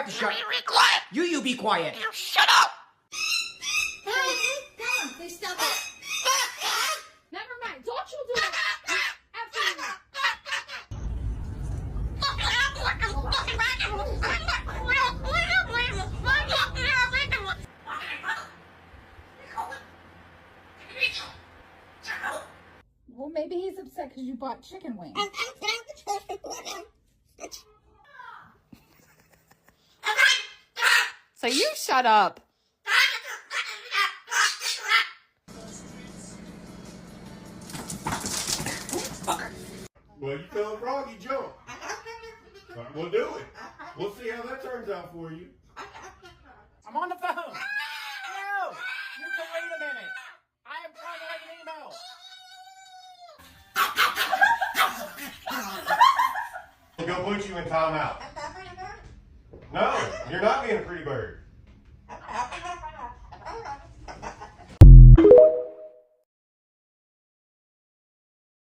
have to shut. Quiet. You be quiet. You shut up. Hey, come on, please stop it. Never mind, don't you do it. Absolutely. Well, maybe he's upset because you bought chicken wings. So you shut up. Well, you felt froggy jump. We'll do it. We'll see how that turns out for you. I'm on the phone. No, you can wait a minute. I am trying to write an email. Go put you in timeout. No, you're not being a pretty bird.